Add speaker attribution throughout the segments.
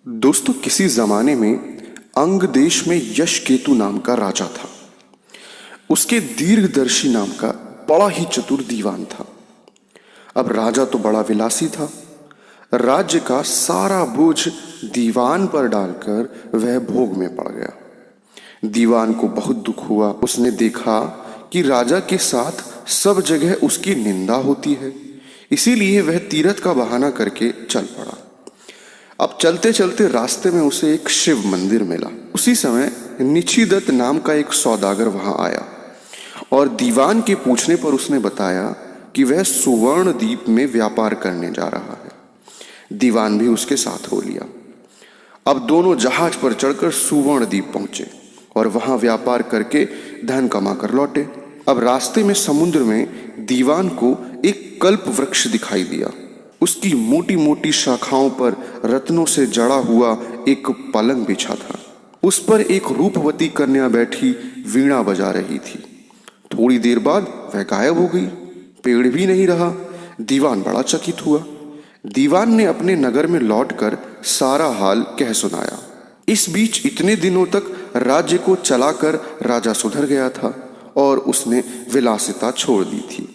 Speaker 1: दोस्तों, किसी जमाने में अंग देश में यश केतु नाम का राजा था। उसके दीर्घदर्शी नाम का बड़ा ही चतुर दीवान था। अब राजा तो बड़ा विलासी था। राज्य का सारा बोझ दीवान पर डालकर वह भोग में पड़ गया। दीवान को बहुत दुख हुआ। उसने देखा कि राजा के साथ सब जगह उसकी निंदा होती है, इसीलिए वह तीरथ का बहाना करके चल पड़ा। अब चलते चलते रास्ते में उसे एक शिव मंदिर मिला। उसी समय निचिदत्त नाम का एक सौदागर वहां आया और दीवान के पूछने पर उसने बताया कि वह सुवर्ण द्वीप में व्यापार करने जा रहा है। दीवान भी उसके साथ हो लिया। अब दोनों जहाज पर चढ़कर सुवर्ण द्वीप पहुंचे और वहां व्यापार करके धन कमा कर लौटे। अब रास्ते में समुद्र में दीवान को एक कल्प वृक्ष दिखाई दिया। उसकी मोटी मोटी शाखाओं पर रत्नों से जड़ा हुआ एक पलंग बिछा था। उस पर एक रूपवती कन्या बैठी वीणा बजा रही थी। थोड़ी देर बाद वह गायब हो गई। पेड़ भी नहीं रहा। दीवान बड़ा चकित हुआ। दीवान ने अपने नगर में लौटकर सारा हाल कह सुनाया। इस बीच इतने दिनों तक राज्य को चलाकर राजा सुधर गया था और उसने विलासिता छोड़ दी थी।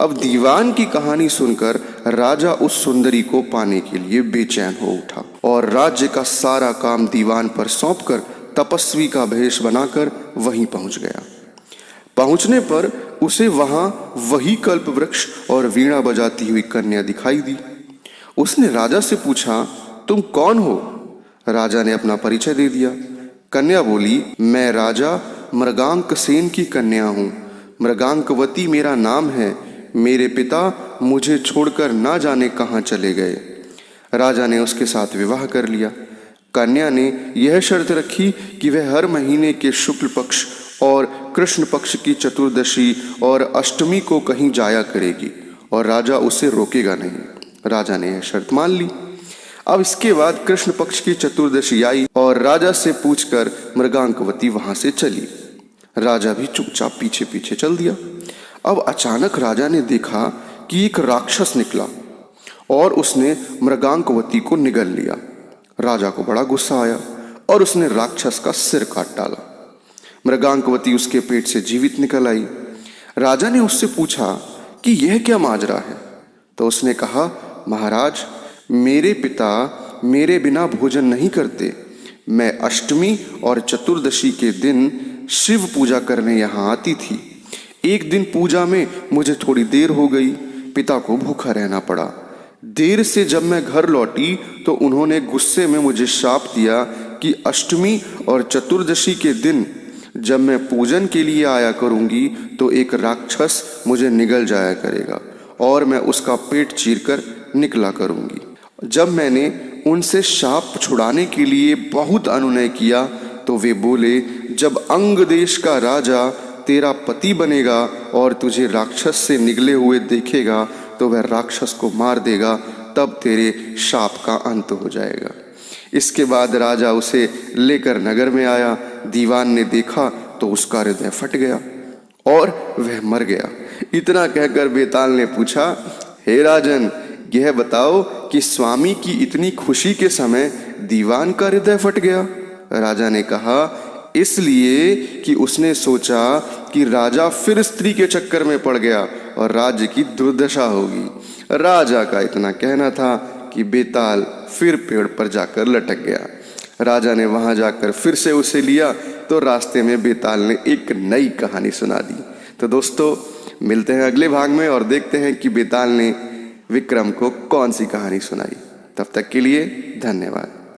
Speaker 1: अब दीवान की कहानी सुनकर राजा उस सुंदरी को पाने के लिए बेचैन हो उठा और राज्य का सारा काम दीवान पर सौंपकर तपस्वी का भेष बनाकर वहीं पहुंच गया। पहुंचने पर उसे वहां वही कल्प वृक्ष और वीणा बजाती हुई कन्या दिखाई दी। उसने राजा से पूछा, तुम कौन हो? राजा ने अपना परिचय दे दिया। कन्या बोली, मैं राजा मृगांक सेन की कन्या हूँ। मृगांकवती मेरा नाम है। मेरे पिता मुझे छोड़कर ना जाने कहाँ चले गए। राजा ने उसके साथ विवाह कर लिया। कन्या ने यह शर्त रखी कि वह हर महीने के शुक्ल पक्ष और कृष्ण पक्ष की चतुर्दशी और अष्टमी को कहीं जाया करेगी और राजा उसे रोकेगा नहीं। राजा ने यह शर्त मान ली। अब इसके बाद कृष्ण पक्ष की चतुर्दशी आई और राजा से पूछकर मृगांकवती वहां से चली। राजा भी चुपचाप पीछे पीछे चल दिया। अब अचानक राजा ने देखा कि एक राक्षस निकला और उसने मृगांकवती को निगल लिया। राजा को बड़ा गुस्सा आया और उसने राक्षस का सिर काट डाला। मृगांकवती उसके पेट से जीवित निकल आई। राजा ने उससे पूछा कि यह क्या माजरा है? तो उसने कहा, महाराज, मेरे पिता मेरे बिना भोजन नहीं करते। मैं अष्टमी और चतुर्दशी के दिन शिव पूजा करने यहाँ आती थी। एक दिन पूजा में मुझे थोड़ी देर हो गई। पिता को भूखा रहना पड़ा। देर से जब मैं घर लौटी तो उन्होंने गुस्से में मुझे शाप दिया कि अष्टमी और चतुर्दशी के दिन जब मैं पूजन के लिए आया करूंगी तो एक राक्षस मुझे निगल जाया करेगा और मैं उसका पेट चीरकर निकला करूंगी। जब मैंने उनसे शाप छुड़ाने के लिए बहुत अनुनय किया तो वे बोले, जब अंग देश का राजा तेरा पति बनेगा और तुझे राक्षस से निकले हुए देखेगा तो वह राक्षस को मार देगा, तब तेरे शाप का अंत हो जाएगा। इसके बाद राजा उसे लेकर नगर में आया। दीवान ने देखा तो उसका हृदय फट गया और वह मर गया। इतना कहकर बेताल ने पूछा, हे राजन, यह बताओ कि स्वामी की इतनी खुशी के समय दीवान का हृदय फट गया? राजा ने कहा, इसलिए कि उसने सोचा कि राजा फिर स्त्री के चक्कर में पड़ गया और राज्य की दुर्दशा होगी। राजा का इतना कहना था कि बेताल फिर पेड़ पर जाकर लटक गया। राजा ने वहां जाकर फिर से उसे लिया तो रास्ते में बेताल ने एक नई कहानी सुना दी। तो दोस्तों, मिलते हैं अगले भाग में और देखते हैं कि बेताल ने विक्रम को कौन सी कहानी सुनाई। तब तक के लिए धन्यवाद।